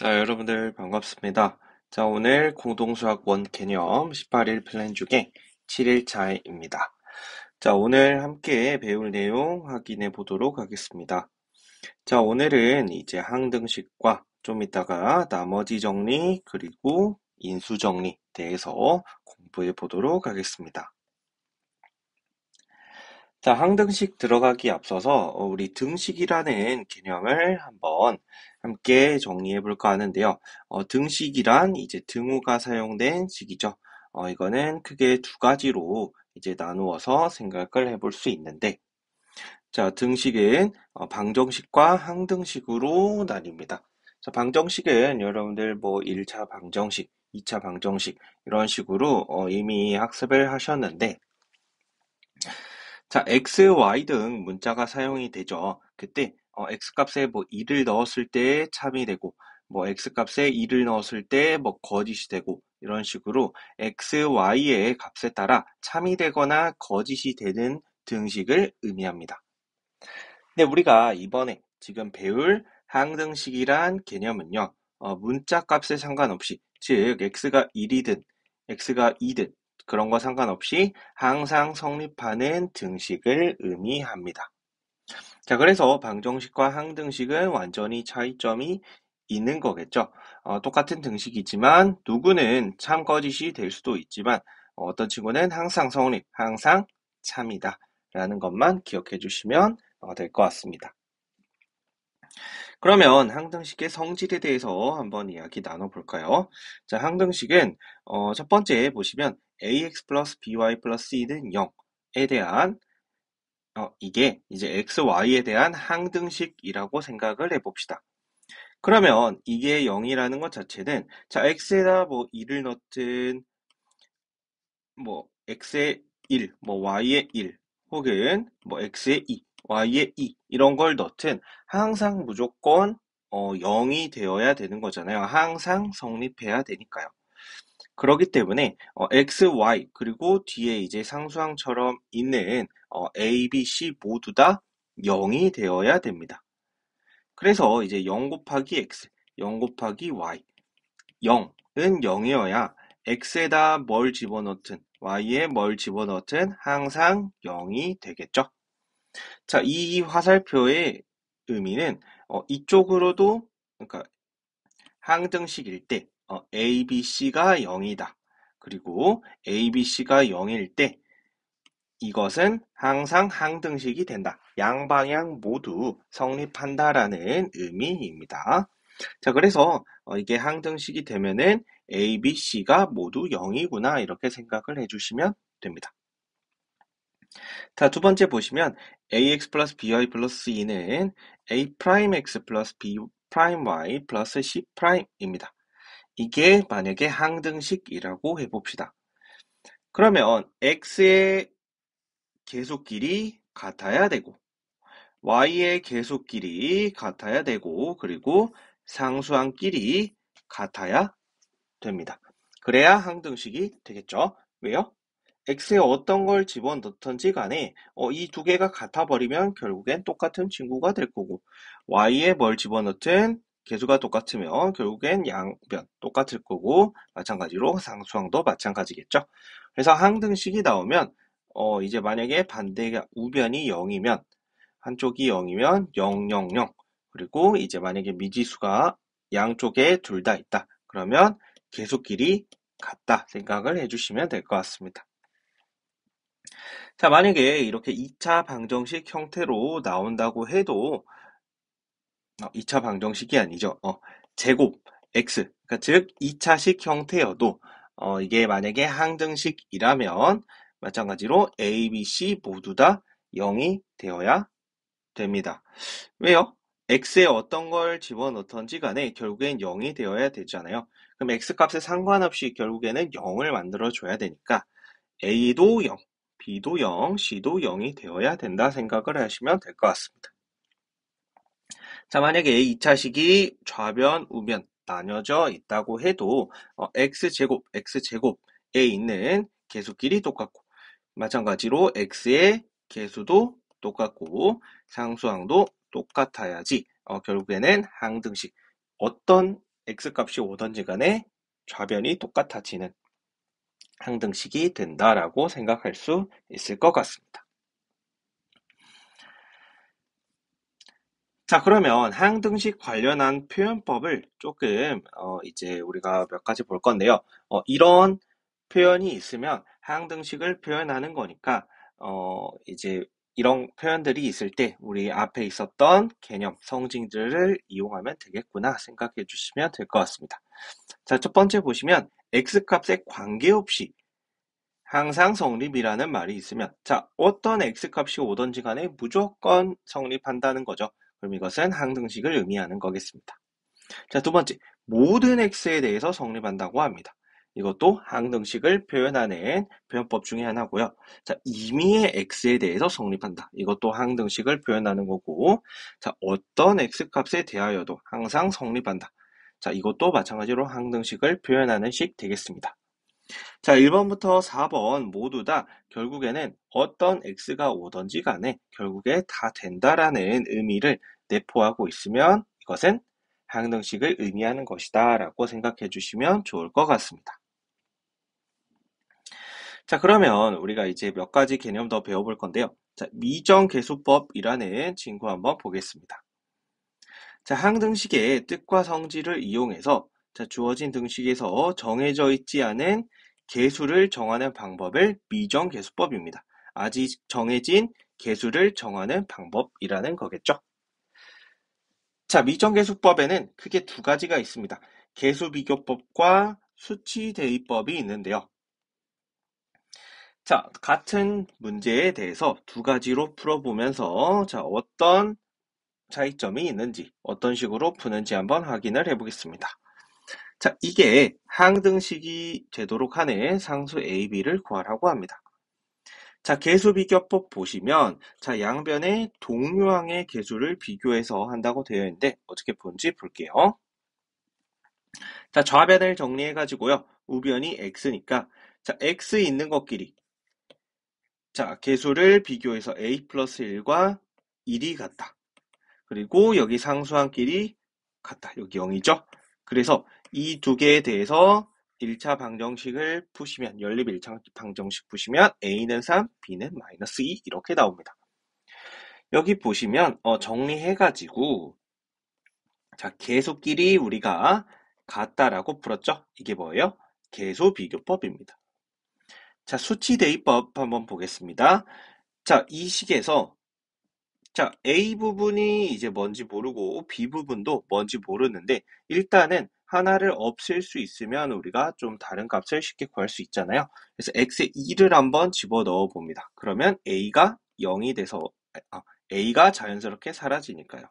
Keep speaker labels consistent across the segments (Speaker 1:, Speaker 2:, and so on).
Speaker 1: 자, 여러분들 반갑습니다. 자, 오늘 공동수학 원 개념 18일 플랜 중에 7일차입니다. 자, 오늘 함께 배울 내용 확인해 보도록 하겠습니다. 자, 오늘은 이제 항등식과 좀 이따가 나머지 정리 그리고 인수 정리 대해서 공부해 보도록 하겠습니다. 자, 항등식 들어가기 앞서서 우리 등식이라는 개념을 한번 함께 정리해 볼까 하는데요. 등식이란 이제 등호가 사용된 식이죠. 이거는 크게 두 가지로 이제 나누어서 생각을 해볼 수 있는데, 자, 등식은 방정식과 항등식으로 나뉩니다. 자, 방정식은 여러분들 뭐 1차 방정식, 2차 방정식 이런 식으로 이미 학습을 하셨는데, 자, x, y 등 문자가 사용이 되죠. 그때 x 값에 뭐 2를 넣었을 때 참이 되고 뭐 x 값에 2를 넣었을 때 뭐 거짓이 되고 이런 식으로 x, y의 값에 따라 참이 되거나 거짓이 되는 등식을 의미합니다. 근데 우리가 이번에 지금 배울 항등식이란 개념은요. 문자 값에 상관없이 즉 x가 1이든 x가 2든 그런 거 상관없이 항상 성립하는 등식을 의미합니다. 자, 그래서 방정식과 항등식은 완전히 차이점이 있는 거겠죠. 똑같은 등식이지만 누구는 참 거짓이 될 수도 있지만 어떤 친구는 항상 성립, 항상 참이다 라는 것만 기억해 주시면 될 것 같습니다. 그러면 항등식의 성질에 대해서 한번 이야기 나눠볼까요? 자, 항등식은 첫 번째 보시면 ax 플러스 by 플러스 c는 0에 대한 이게 이제 x, y에 대한 항등식이라고 생각을 해봅시다. 그러면 이게 0이라는 것 자체는 자, x에다 뭐 2를 넣든 뭐 x에 1, 뭐 y에 1 혹은 뭐 x에 2, y에 2 이런 걸 넣든 항상 무조건 0이 되어야 되는 거잖아요. 항상 성립해야 되니까요. 그렇기 때문에 x, y 그리고 뒤에 이제 상수항처럼 있는 a, b, c 모두 다 0이 되어야 됩니다. 그래서 이제 0 곱하기 x, 0 곱하기 y, 0은 0이어야 x에다 뭘 집어넣든 y에 뭘 집어넣든 항상 0이 되겠죠. 자, 이 화살표의 의미는 이쪽으로도 그러니까 항등식일 때 a, b, c가 0이다. 그리고 a, b, c가 0일 때 이것은 항상 항등식이 된다. 양방향 모두 성립한다라는 의미입니다. 자, 그래서 이게 항등식이 되면은 A, B, C가 모두 0이구나 이렇게 생각을 해주시면 됩니다. 자, 두 번째 보시면 ax 플러스 by 플러스 c는 a 프라임 x 플러스 b 프라임 y 플러스 c 프라임입니다. 이게 만약에 항등식이라고 해봅시다. 그러면 x의 계속끼리 같아야 되고 y의 계속끼리 같아야 되고 그리고 상수항끼리 같아야 됩니다. 그래야 항등식이 되겠죠. 왜요? x에 어떤 걸 집어넣던지 간에 이 두 개가 같아 버리면 결국엔 똑같은 친구가 될 거고 y에 뭘 집어넣든 개수가 똑같으면 결국엔 양변 똑같을 거고 마찬가지로 상수항도 마찬가지겠죠. 그래서 항등식이 나오면 이제 만약에 반대가 우변이 0이면 한쪽이 0이면 0, 0, 0 그리고 이제 만약에 미지수가 양쪽에 둘 다 있다. 그러면 계수끼리 같다 생각을 해주시면 될 것 같습니다. 자, 만약에 이렇게 2차 방정식 형태로 나온다고 해도 2차 방정식이 아니죠. 제곱 x 그러니까 즉 2차식 형태여도 이게 만약에 항등식이라면 마찬가지로 a, b, c 모두 다 0이 되어야 됩니다. 왜요? x에 어떤 걸 집어넣던지 간에 결국엔 0이 되어야 되잖아요. 그럼 x 값에 상관없이 결국에는 0을 만들어줘야 되니까 a도 0, b도 0, c도 0이 되어야 된다 생각을 하시면 될 것 같습니다. 자, 만약에 2차식이 좌변, 우변 나뉘어져 있다고 해도 x제곱에 있는 계수끼리 똑같고 마찬가지로 x의 계수도 똑같고 상수항도 똑같아야지 결국에는 항등식 어떤 x값이 오든지 간에 좌변이 똑같아지는 항등식이 된다라고 생각할 수 있을 것 같습니다. 자, 그러면 항등식 관련한 표현법을 조금 이제 우리가 몇 가지 볼 건데요. 이런 표현이 있으면 항등식을 표현하는 거니까 이제 이런 표현들이 있을 때 우리 앞에 있었던 개념, 성질들을 이용하면 되겠구나 생각해 주시면 될 것 같습니다. 자, 첫 번째 보시면 x값에 관계없이 항상 성립이라는 말이 있으면, 자, 어떤 x값이 오든지 간에 무조건 성립한다는 거죠. 그럼 이것은 항등식을 의미하는 거겠습니다. 자, 두 번째, 모든 x에 대해서 성립한다고 합니다. 이것도 항등식을 표현하는 표현법 중에 하나고요. 자, 임의의 x에 대해서 성립한다. 이것도 항등식을 표현하는 거고, 자, 어떤 x값에 대하여도 항상 성립한다. 자, 이것도 마찬가지로 항등식을 표현하는 식 되겠습니다. 자, 1번부터 4번 모두 다 결국에는 어떤 x가 오든지 간에 결국에 다 된다라는 의미를 내포하고 있으면 이것은 항등식을 의미하는 것이다 라고 생각해 주시면 좋을 것 같습니다. 자, 그러면 우리가 이제 몇 가지 개념 더 배워볼 건데요. 자, 미정계수법이라는 친구 한번 보겠습니다. 자, 항등식의 뜻과 성질을 이용해서 자, 주어진 등식에서 정해져 있지 않은 계수를 정하는 방법을 미정계수법입니다. 아직 정해진 계수를 정하는 방법이라는 거겠죠. 자, 미정계수법에는 크게 두 가지가 있습니다. 계수비교법과 수치대입법이 있는데요. 자, 같은 문제에 대해서 두 가지로 풀어보면서 자, 어떤 차이점이 있는지, 어떤 식으로 푸는지 한번 확인을 해보겠습니다. 자, 이게 항등식이 되도록 하는 상수 A, B를 구하라고 합니다. 자, 계수비교법 보시면 자, 양변의 동류항의 계수를 비교해서 한다고 되어 있는데 어떻게 푸는지 볼게요. 자, 좌변을 정리해 가지고요. 우변이 x니까 자, x 있는 것끼리 자, 계수를 비교해서 a 플러스 1과 1이 같다. 그리고 여기 상수항끼리 같다. 여기 0이죠. 그래서 이 두 개에 대해서 1차 방정식을 푸시면 연립 1차 방정식 푸시면 a는 3, b는 마이너스 2 이렇게 나옵니다. 여기 보시면 정리해가지고 자, 계수끼리 우리가 같다라고 풀었죠? 이게 뭐예요? 계수비교법입니다. 자, 수치대입법 한번 보겠습니다. 자, 이 식에서 자, A 부분이 이제 뭔지 모르고 B 부분도 뭔지 모르는데 일단은 하나를 없앨 수 있으면 우리가 좀 다른 값을 쉽게 구할 수 있잖아요. 그래서 x에 2를 한번 집어넣어 봅니다. 그러면 a가 0이 돼서 a가 자연스럽게 사라지니까요.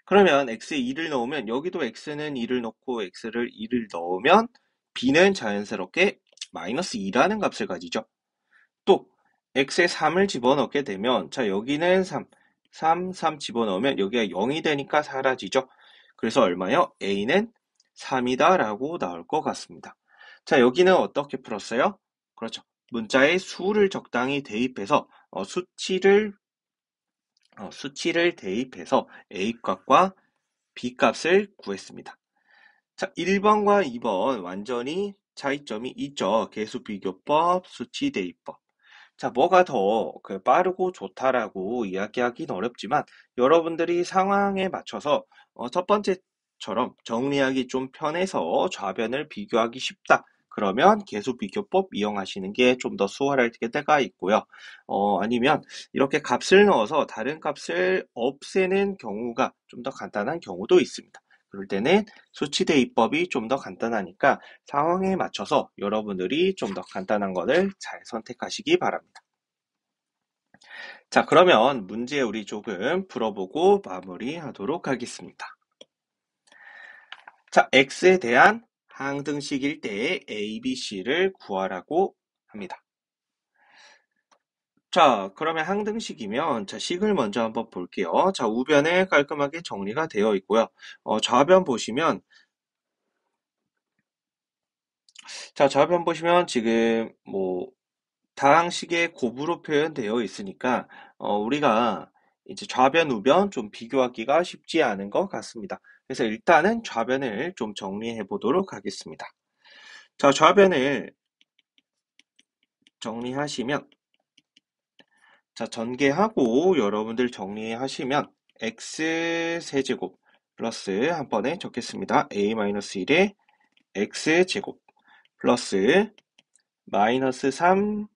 Speaker 1: 그러면 x에 2를 넣으면 여기도 x는 2를 넣고 x를 2를 넣으면 b는 자연스럽게 마이너스 2라는 값을 가지죠. 또 x에 3을 집어넣게 되면 자 여기는 3 집어넣으면 여기가 0이 되니까 사라지죠. 그래서 얼마요? a는 3이다 라고 나올 것 같습니다. 자 여기는 어떻게 풀었어요? 그렇죠. 문자에 수를 적당히 대입해서 수치를 대입해서 a값과 b값을 구했습니다. 자 1번과 2번 완전히 차이점이 있죠. 계수비교법, 수치대입법. 자, 뭐가 더 빠르고 좋다라고 이야기하기는 어렵지만 여러분들이 상황에 맞춰서 첫 번째처럼 정리하기 좀 편해서 좌변을 비교하기 쉽다. 그러면 계수비교법 이용하시는 게 좀 더 수월할 때가 있고요. 아니면 이렇게 값을 넣어서 다른 값을 없애는 경우가 좀 더 간단한 경우도 있습니다. 그럴 때는 수치대입법이 좀 더 간단하니까 상황에 맞춰서 여러분들이 좀 더 간단한 것을 잘 선택하시기 바랍니다. 자, 그러면 문제 우리 조금 풀어보고 마무리하도록 하겠습니다. 자, x에 대한 항등식일 때의 a, b, c를 구하라고 합니다. 자, 그러면 항등식이면 자, 식을 먼저 한번 볼게요. 자, 우변에 깔끔하게 정리가 되어 있고요. 좌변 보시면 자, 좌변 보시면 지금 뭐 다항식의 곱으로 표현되어 있으니까 우리가 이제 좌변, 우변 좀 비교하기가 쉽지 않은 것 같습니다. 그래서 일단은 좌변을 좀 정리해 보도록 하겠습니다. 자, 좌변을 정리하시면, 자, 전개하고 여러분들 정리하시면 x세제곱 플러스 한 번에 적겠습니다. a-1에 x제곱 플러스 마이너스 3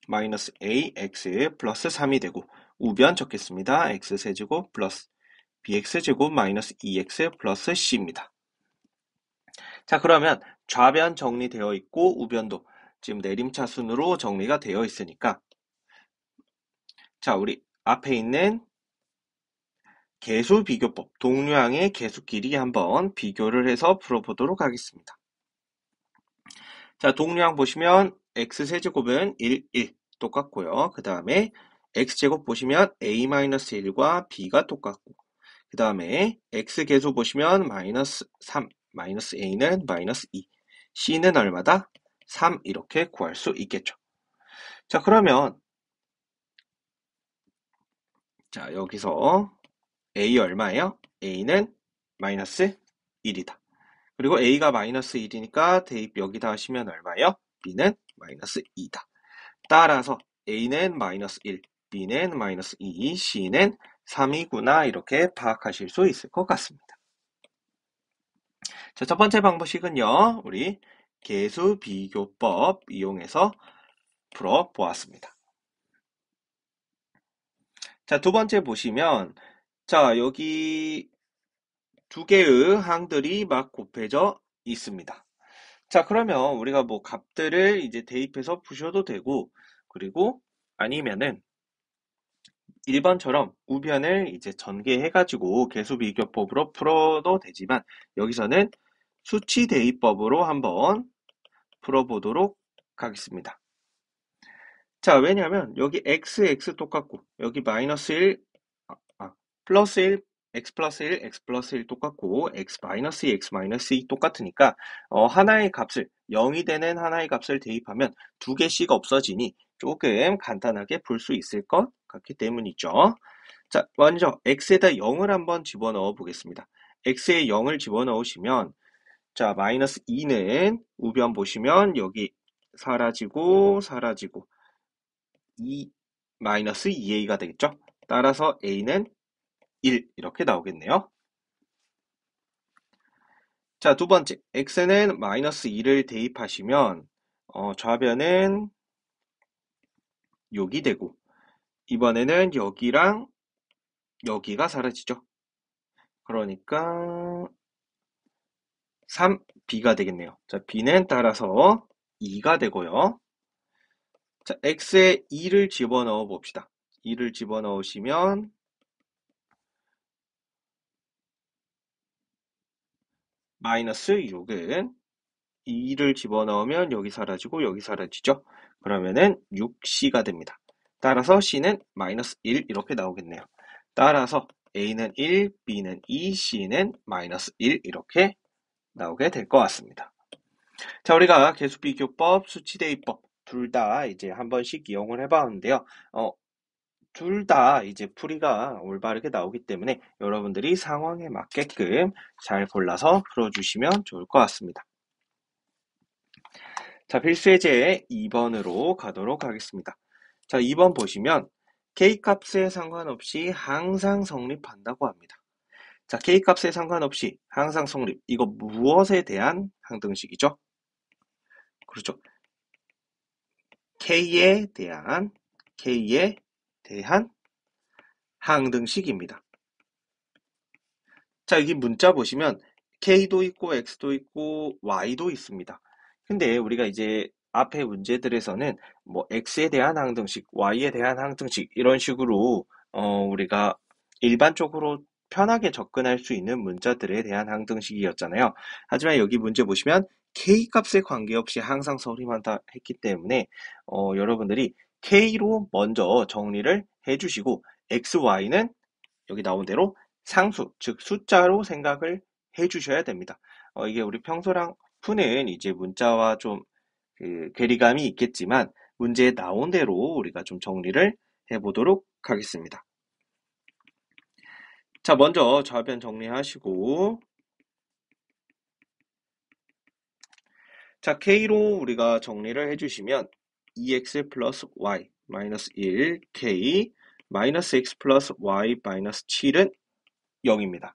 Speaker 1: 마이너스 ax 플러스 3이 되고 우변 적겠습니다. x세제곱 플러스 bx제곱 마이너스 2x 플러스 c입니다. 자, 그러면 좌변 정리되어 있고 우변도 지금 내림차순으로 정리가 되어 있으니까, 자, 우리 앞에 있는 개수 비교법, 동류항의 개수끼리 한번 비교를 해서 풀어보도록 하겠습니다. 자, 동류항 보시면 x세제곱은 1, 1 똑같고요. 그 다음에 x제곱 보시면 a-1과 b가 똑같고, 그 다음에 x계수 보시면 마이너스 3, 마이너스 a는 마이너스 2, c는 얼마다? 3 이렇게 구할 수 있겠죠. 자, 그러면 자, 여기서 a 얼마예요? a는 마이너스 1이다. 그리고 a가 마이너스 1이니까 대입 여기다 하시면 얼마예요? b는 마이너스 2다. 따라서 a는 마이너스 1, b는 마이너스 2, c는 3이구나 이렇게 파악하실 수 있을 것 같습니다. 자, 첫 번째 방법식은요, 우리 개수 비교법 이용해서 풀어보았습니다. 자, 두 번째 보시면, 자, 여기 두 개의 항들이 막 곱해져 있습니다. 자, 그러면 우리가 뭐 값들을 이제 대입해서 푸셔도 되고, 그리고 아니면은 1번처럼 우변을 이제 전개해가지고 개수 비교법으로 풀어도 되지만, 여기서는 수치 대입법으로 한번 풀어보도록 하겠습니다. 자, 왜냐하면 여기 x 똑같고 여기 마이너스 1, 플러스 1, x 플러스 1, x 플러스 1 똑같고 x 마이너스 2, x 마이너스 2 똑같으니까 하나의 값을 0이 되는 하나의 값을 대입하면 두 개씩 없어지니 조금 간단하게 풀 수 있을 것 같기 때문이죠. 자, 먼저 x에다 0을 한번 집어넣어 보겠습니다. x에 0을 집어넣으시면, 자, 마이너스 2는 우변 보시면 여기 사라지고 사라지고 2 마이너스 2a가 되겠죠. 따라서 a는 1 이렇게 나오겠네요. 자, 두 번째 x는 마이너스 2를 대입하시면 좌변은 여기 되고 이번에는 여기랑 여기가 사라지죠. 그러니까 3b가 되겠네요. 자, b는 따라서 2가 되고요. 자, x에 2를 집어넣어 봅시다. 2를 집어넣으시면 마이너스 6은 2를 집어넣으면 여기 사라지고 여기 사라지죠. 그러면은 6c가 됩니다. 따라서 c는 마이너스 1 이렇게 나오겠네요. 따라서 a는 1, b는 2, c는 마이너스 1 이렇게 나오게 될 것 같습니다. 자, 우리가 개수비교법, 수치대입법 둘 다 이제 한 번씩 이용을 해봤는데요. 둘 다 이제 풀이가 올바르게 나오기 때문에 여러분들이 상황에 맞게끔 잘 골라서 풀어주시면 좋을 것 같습니다. 자, 필수예제 2번으로 가도록 하겠습니다. 자, 2번 보시면 K값에 상관없이 항상 성립한다고 합니다. 자, K값에 상관없이 항상 성립. 이거 무엇에 대한 항등식이죠? 그렇죠. K에 대한 항등식입니다. 자, 여기 문자 보시면 K도 있고 X도 있고 Y도 있습니다. 근데 우리가 이제 앞에 문제들에서는 뭐 X에 대한 항등식, Y에 대한 항등식 이런 식으로 우리가 일반적으로 편하게 접근할 수 있는 문자들에 대한 항등식이었잖아요. 하지만 여기 문제 보시면 K값에 관계없이 항상 성립한다 했기 때문에 여러분들이 K로 먼저 정리를 해주시고 X, Y는 여기 나온 대로 상수, 즉 숫자로 생각을 해주셔야 됩니다. 이게 우리 평소랑 푸는 이제 문자와 좀 괴리감이 있겠지만 문제에 나온 대로 우리가 좀 정리를 해보도록 하겠습니다. 자, 먼저 좌변 정리하시고, 자, K로 우리가 정리를 해주시면 2x 플러스 y 마이너스 1, K 마이너스 x 플러스 y 마이너스 7은 0입니다.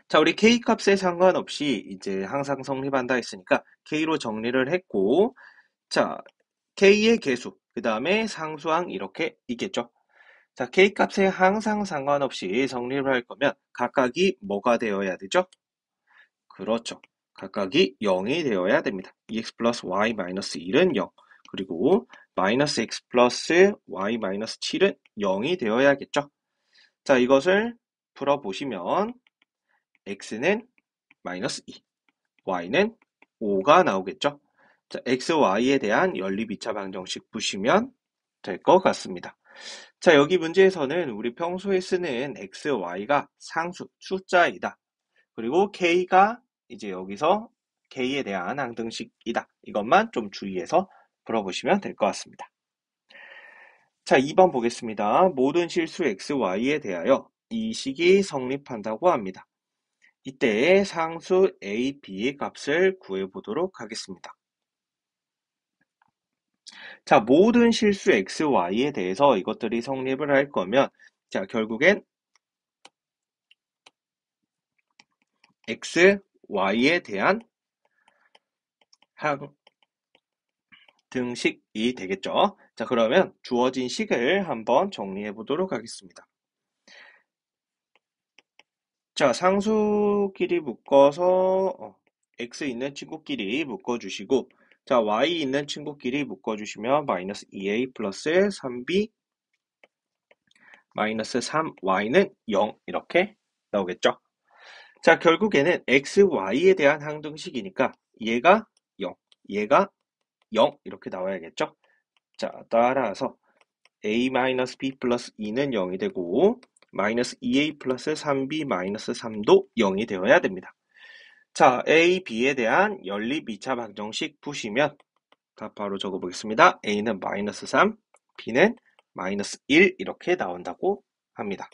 Speaker 1: 자, 우리 K 값에 상관없이 이제 항상 성립한다 했으니까 K로 정리를 했고, 자, K의 개수, 그 다음에 상수항 이렇게 있겠죠. 자, K 값에 항상 상관없이 성립을 할 거면 각각이 뭐가 되어야 되죠? 그렇죠. 각각이 0이 되어야 됩니다. 2x 플러스 y 마이너스 1은 0, 그리고 마이너스 x 플러스 y 마이너스 7은 0이 되어야겠죠. 자, 이것을 풀어보시면 x는 마이너스 2, y는 5가 나오겠죠. 자, x, y에 대한 연립 2차 방정식 푸시면 될 것 같습니다. 자, 여기 문제에서는 우리 평소에 쓰는 x, y가 상수, 숫자이다. 그리고 k가 이제 여기서 k에 대한 항등식이다. 이것만 좀 주의해서 풀어보시면 될 것 같습니다. 자, 2번 보겠습니다. 모든 실수 x, y에 대하여 이 식이 성립한다고 합니다. 이때 상수 a, b의 값을 구해보도록 하겠습니다. 자, 모든 실수 x, y에 대해서 이것들이 성립을 할 거면, 자, 결국엔 x, y에 대한 항등식이 되겠죠. 자, 그러면 주어진 식을 한번 정리해 보도록 하겠습니다. 자, 상수끼리 묶어서 x 있는 친구끼리 묶어주시고, 자, y 있는 친구끼리 묶어주시면 마이너스 2a 플러스 3b 마이너스 3y는 0 이렇게 나오겠죠. 자, 결국에는 x, y에 대한 항등식이니까 얘가 0, 얘가 0 이렇게 나와야겠죠. 자, 따라서 a-b 플러스 2는 0이 되고 마이너스 2a 플러스 3b 마이너스 3도 0이 되어야 됩니다. 자, a, b에 대한 연립 2차 방정식 푸시면 답 바로 적어보겠습니다. a는 마이너스 3, b는 마이너스 1 이렇게 나온다고 합니다.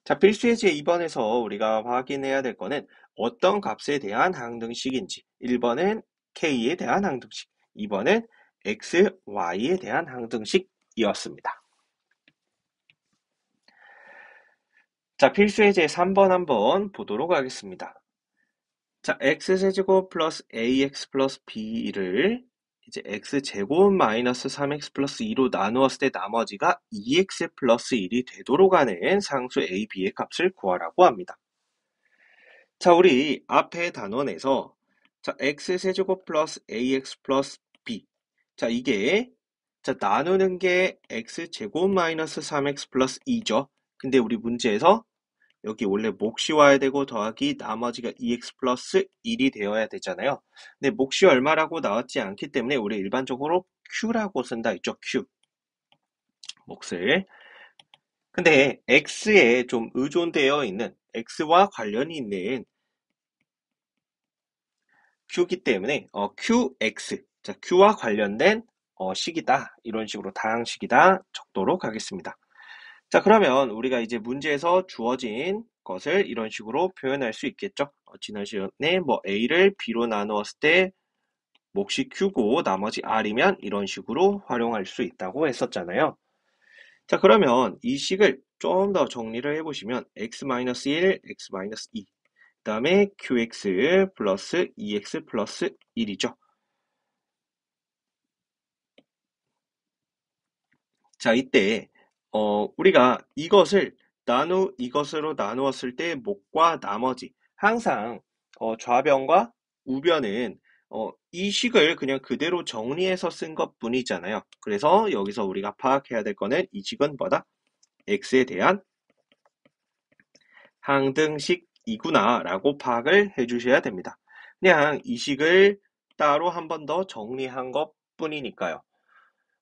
Speaker 1: 자, 필수의 제2번에서 우리가 확인해야 될 거는 어떤 값에 대한 항등식인지. 1번은 k에 대한 항등식, 2번은 x, y에 대한 항등식이었습니다. 자, 필수의 제3번 한번 보도록 하겠습니다. 자, x세제곱 플러스 ax 플러스 b를 이제 x제곱 마이너스 3x 플러스 2로 나누었을 때 나머지가 2x 플러스 1이 되도록 하는 상수 a, b의 값을 구하라고 합니다. 자, 우리 앞에 단원에서 자, x세제곱 플러스 ax 플러스 b, 자, 이게 자, 나누는 게 x제곱 마이너스 3x 플러스 2죠. 근데 우리 문제에서 여기 원래 몫이 와야 되고 더하기 나머지가 2x 플러스 1이 되어야 되잖아요. 근데 몫이 얼마라고 나왔지 않기 때문에 우리 일반적으로 q라고 쓴다 했죠. q. 몫을. 근데 x에 좀 의존되어 있는, x와 관련이 있는 q기 때문에 qx, 자, q와 관련된 식이다. 이런 식으로 다항식이다 적도록 하겠습니다. 자, 그러면 우리가 이제 문제에서 주어진 것을 이런 식으로 표현할 수 있겠죠. 지난 시간에 뭐 a를 b로 나누었을 때 몫이 q고 나머지 r이면 이런 식으로 활용할 수 있다고 했었잖아요. 자, 그러면 이 식을 좀 더 정리를 해보시면 x-1, x-2, 그 다음에 qx 플러스 2x 플러스 1이죠. 자, 이때 우리가 이것으로 나누었을 때 몫과 나머지, 항상 좌변과 우변은 이 식을 그냥 그대로 정리해서 쓴 것뿐이잖아요. 그래서 여기서 우리가 파악해야 될 거는 이 식은 뭐다? x에 대한 항등식이구나 라고 파악을 해주셔야 됩니다. 그냥 이 식을 따로 한 번 더 정리한 것뿐이니까요.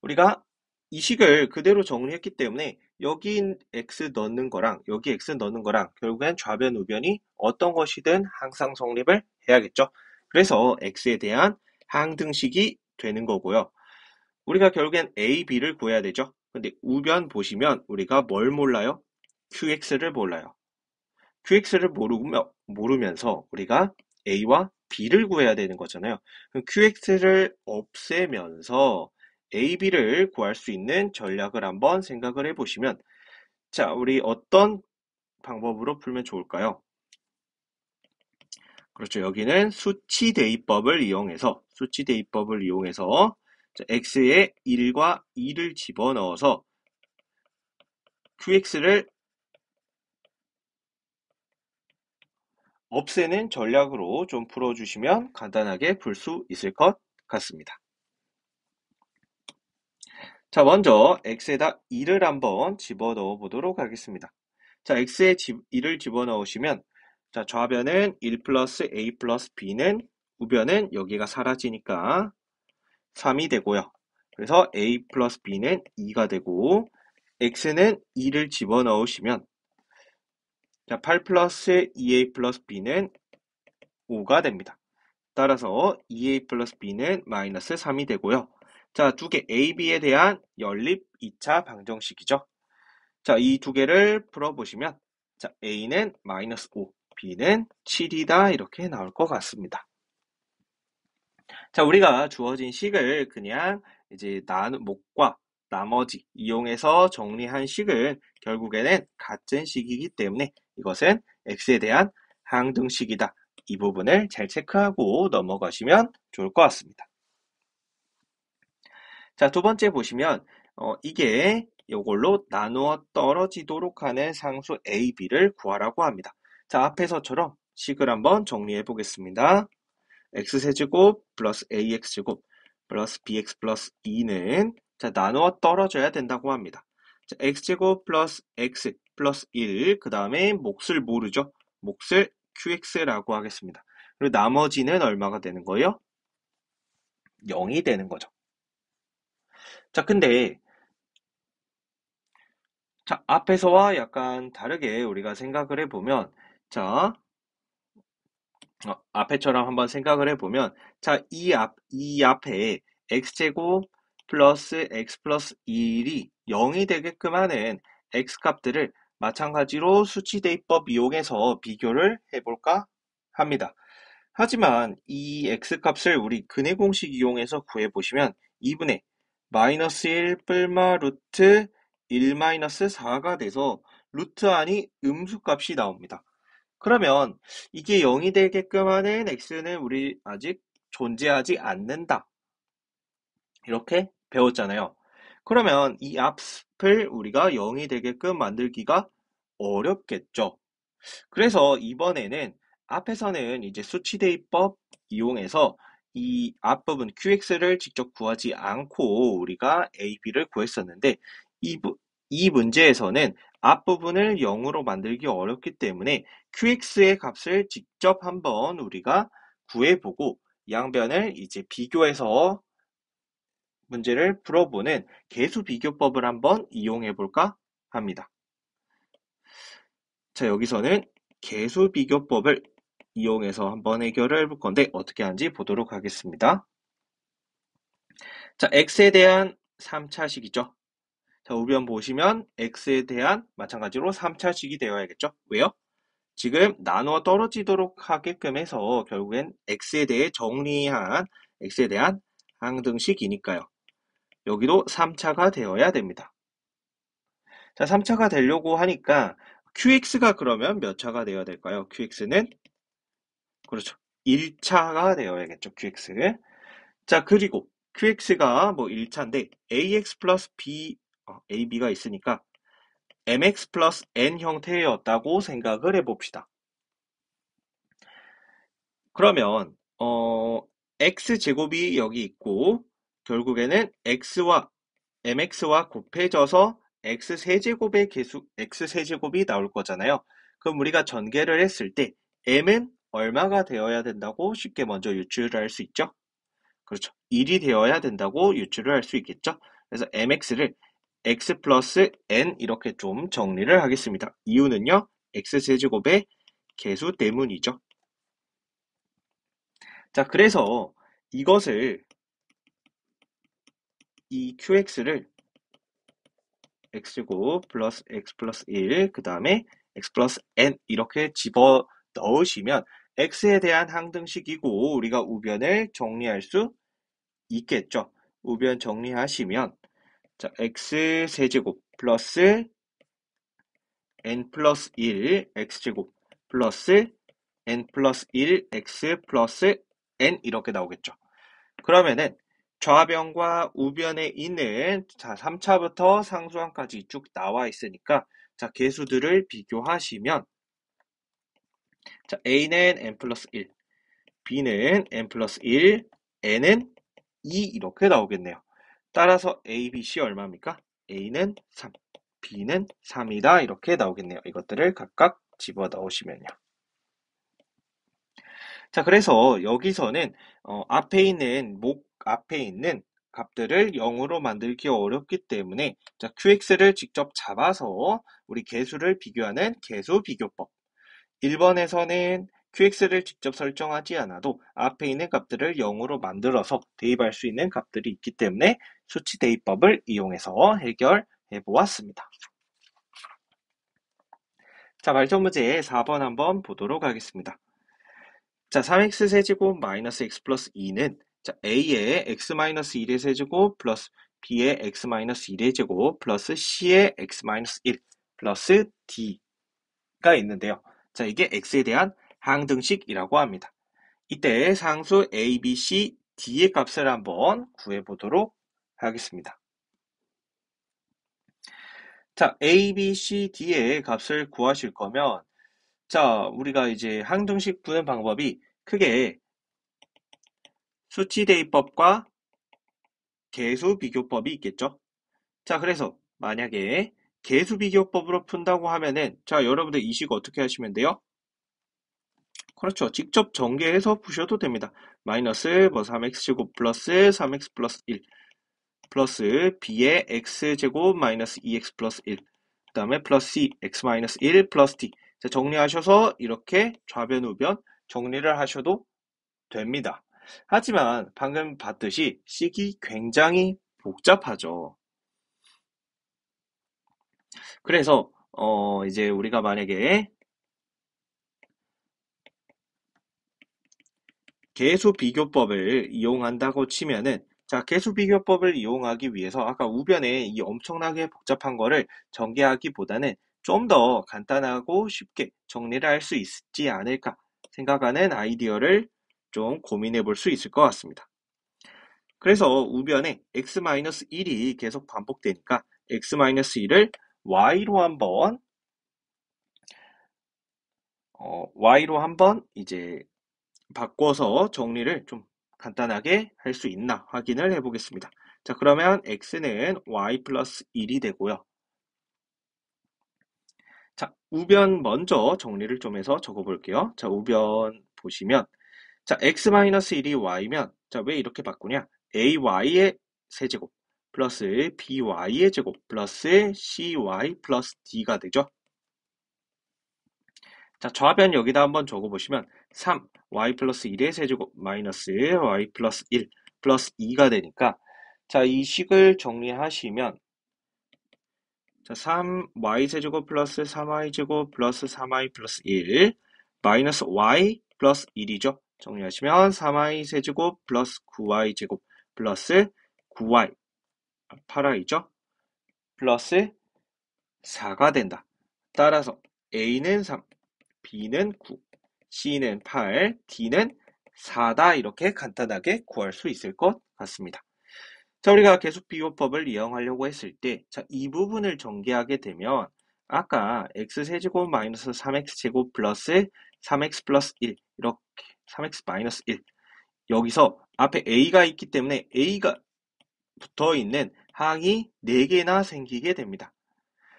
Speaker 1: 우리가 이 식을 그대로 정리했기 때문에 여기 x 넣는 거랑 여기 x 넣는 거랑 결국엔 좌변 우변이 어떤 것이든 항상 성립을 해야겠죠. 그래서 x에 대한 항등식이 되는 거고요. 우리가 결국엔 a, b를 구해야 되죠. 근데 우변 보시면 우리가 뭘 몰라요? QX를 몰라요. QX를 모르면서 우리가 A와 B를 구해야 되는 거잖아요. 그럼 QX를 없애면서 A, B를 구할 수 있는 전략을 한번 생각을 해보시면, 자, 우리 어떤 방법으로 풀면 좋을까요? 그렇죠. 여기는 수치 대입법을 이용해서 x에 1과 2를 집어넣어서 qx를 없애는 전략으로 좀 풀어주시면 간단하게 풀 수 있을 것 같습니다. 자, 먼저 x에다 2를 한번 집어넣어 보도록 하겠습니다. 자, x에 2를 집어넣으시면, 자, 좌변은 1 플러스 a 플러스 b는, 우변은 여기가 사라지니까 3이 되고요. 그래서 a 플러스 b는 2가 되고, x는 2를 집어넣으시면, 자, 8 플러스 2a 플러스 b는 5가 됩니다. 따라서 2a 플러스 b는 마이너스 3이 되고요. 자, 두 개 a, b에 대한 연립 2차 방정식이죠. 자, 이 두 개를 풀어보시면, 자, a는 마이너스 5, b는 7이다 이렇게 나올 것 같습니다. 자, 우리가 주어진 식을 그냥 이제 목과 나머지 이용해서 정리한 식은 결국에는 같은 식이기 때문에 이것은 x에 대한 항등식이다. 이 부분을 잘 체크하고 넘어가시면 좋을 것 같습니다. 자, 두 번째 보시면 이게 이걸로 나누어 떨어지도록 하는 상수 a, b를 구하라고 합니다. 자, 앞에서처럼 식을 한번 정리해 보겠습니다. x세제곱 플러스 ax제곱 플러스 bx 플러스 2는 자, 나누어 떨어져야 된다고 합니다. 자, x제곱 플러스 x 플러스 1, 그 다음에 몫을 모르죠. 몫을 qx라고 하겠습니다. 그리고 나머지는 얼마가 되는 거예요? 0이 되는 거죠. 자, 근데 자, 앞에서와 약간 다르게 우리가 생각을 해보면, 자, 앞에처럼 한번 생각을 해보면, 자, 이 앞에 x제곱 플러스 x 플러스 1이 0이 되게끔 하는 x값들을 마찬가지로 수치대입법 이용해서 비교를 해볼까 합니다. 하지만 이 x값을 우리 근해 공식 이용해서 구해보시면 2분의 마이너스 1 뿔마 루트 1 마이너스 4가 돼서 루트 안이 음수값이 나옵니다. 그러면 이게 0이 되게끔 하는 x는 우리 아직 존재하지 않는다. 이렇게 배웠잖아요. 그러면 이 앞을 우리가 0이 되게끔 만들기가 어렵겠죠. 그래서 이번에는 앞에서는 이제 수치대입법 이용해서 이 앞부분 QX를 직접 구하지 않고 우리가 A, B를 구했었는데 이 문제에서는 앞부분을 0으로 만들기 어렵기 때문에 QX의 값을 직접 한번 우리가 구해보고 양변을 이제 비교해서 문제를 풀어보는 개수비교법을 한번 이용해볼까 합니다. 자, 여기서는 개수비교법을 이용해서 한번 해결을 해볼 건데 어떻게 하는지 보도록 하겠습니다. 자, x에 대한 3차식이죠. 자, 우변 보시면 x에 대한 마찬가지로 3차식이 되어야겠죠. 왜요? 지금 나누어 떨어지도록 하게끔 해서 결국엔 x에 대해 정리한 x에 대한 항등식이니까요. 여기도 3차가 되어야 됩니다. 자, 3차가 되려고 하니까 qx가 그러면 몇 차가 되어야 될까요? qx는 그렇죠. 1차가 되어야겠죠, qx. 자, 그리고 qx가 뭐 1차인데 ax 플러스 b, ab가 있으니까 mx 플러스 n 형태였다고 생각을 해봅시다. 그러면 x제곱이 여기 있고 결국에는 x와 mx와 곱해져서 x세제곱의 개수, x세제곱이 나올 거잖아요. 그럼 우리가 전개를 했을 때 m은 얼마가 되어야 된다고 쉽게 먼저 유추를 할 수 있죠? 그렇죠. 1이 되어야 된다고 유추를 할 수 있겠죠? 그래서 mx를 x 플러스 n 이렇게 좀 정리를 하겠습니다. 이유는요, x세제곱의 개수 때문이죠. 자, 그래서 이것을, 이 qx를 x제곱 플러스 x 플러스 1, 그 다음에 x 플러스 n 이렇게 집어 넣으시면 x에 대한 항등식이고 우리가 우변을 정리할 수 있겠죠. 우변 정리하시면 자, x 세제곱 플러스 n 플러스 1 x제곱 플러스 n 플러스 1 x 플러스 n 이렇게 나오겠죠. 그러면은 좌변과 우변에 있는 자 3차부터 상수항까지 쭉 나와 있으니까 자 개수들을 비교하시면 자 a는 n 플러스 1, b는 n 플러스 1, n은 2 이렇게 나오겠네요. 따라서 a, b, c 얼마입니까? a는 3, b는 3이다 이렇게 나오겠네요. 이것들을 각각 집어 넣으시면요. 자, 그래서 여기서는 앞에 있는 값들을 0으로 만들기 어렵기 때문에 자, qx를 직접 잡아서 우리 개수를 비교하는 개수 비교법. 1번에서는 qx를 직접 설정하지 않아도 앞에 있는 값들을 0으로 만들어서 대입할 수 있는 값들이 있기 때문에 수치 대입법을 이용해서 해결해 보았습니다. 자, 발전 문제 4번 한번 보도록 하겠습니다. 자, 3x 세제곱 마이너스 x 플러스 2는 자, a의 x 마이너스 1의 세제곱 플러스 b의 x 마이너스 1의 제곱 플러스 c의 x 마이너스 1 플러스 d가 있는데요. 자, 이게 x에 대한 항등식이라고 합니다. 이때 상수 a, b, c, d의 값을 한번 구해보도록 하겠습니다. 자, a, b, c, d의 값을 구하실 거면 자, 우리가 이제 항등식 푸는 방법이 크게 수치 대입법과 개수 비교법이 있겠죠. 자, 그래서 만약에 개수 비교법으로 푼다고 하면은 자, 여러분들 이 식 어떻게 하시면 돼요? 그렇죠. 직접 전개해서 푸셔도 됩니다. 마이너스 3x제곱 플러스 3x 플러스 1 플러스 b의 x제곱 마이너스 2x 플러스 1 그 다음에 플러스 c x 마이너스 1 플러스 d 자, 정리하셔서 이렇게 좌변 우변 정리를 하셔도 됩니다. 하지만 방금 봤듯이 식이 굉장히 복잡하죠. 그래서 이제 우리가 만약에 개수 비교법을 이용한다고 치면은 자, 개수 비교법을 이용하기 위해서 아까 우변에 이 엄청나게 복잡한 거를 전개하기보다는 좀 더 간단하고 쉽게 정리를 할 수 있지 않을까 생각하는 아이디어를 좀 고민해 볼 수 있을 것 같습니다. 그래서 우변에 x-1이 계속 반복되니까 x-1을 y로 한번 이제 바꿔서 정리를 좀 간단하게 할 수 있나 확인을 해 보겠습니다. 자, 그러면 x는 y 플러스 1이 되고요. 자, 우변 먼저 정리를 좀 해서 적어 볼게요. 자, 우변 보시면 자, x-1이 y면 자, 왜 이렇게 바꾸냐? ay의 세제곱 플러스 by의 제곱 플러스 cy 플러스 d가 되죠. 자, 좌변 여기다 한번 적어보시면 3, y 플러스 1의 세제곱 마이너스 y 플러스 1 플러스 2가 되니까 자, 이 식을 정리하시면 자, 3y 세제곱 플러스 3y 제곱 플러스 3y 플러스 1 마이너스 y 플러스 1이죠. 정리하시면 3y 세제곱 플러스 9y 제곱 플러스 9y 8y죠. 플러스 4가 된다. 따라서 a는 3, b는 9, c는 8, d는 4다 이렇게 간단하게 구할 수 있을 것 같습니다. 자, 우리가 계속 비교법을 이용하려고 했을 때, 자, 이 부분을 전개하게 되면 아까 x세제곱 마이너스 3x제곱 플러스 3x 플러스 1 이렇게 3x 마이너스 1 여기서 앞에 a가 있기 때문에 a가 붙어있는 항이 4개나 생기게 됩니다.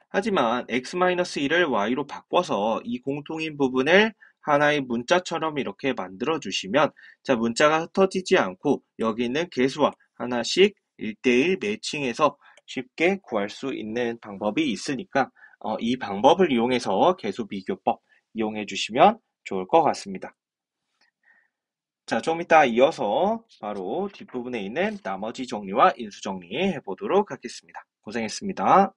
Speaker 1: 하지만 x-1을 y로 바꿔서 이 공통인 부분을 하나의 문자처럼 이렇게 만들어 주시면 자, 문자가 흩어지지 않고 여기 있는 개수와 하나씩 1대1 매칭해서 쉽게 구할 수 있는 방법이 있으니까 이 방법을 이용해서 개수 비교법 이용해 주시면 좋을 것 같습니다. 자, 좀 이따 이어서 바로 뒷부분에 있는 나머지 정리와 인수 정리 해보도록 하겠습니다. 고생했습니다.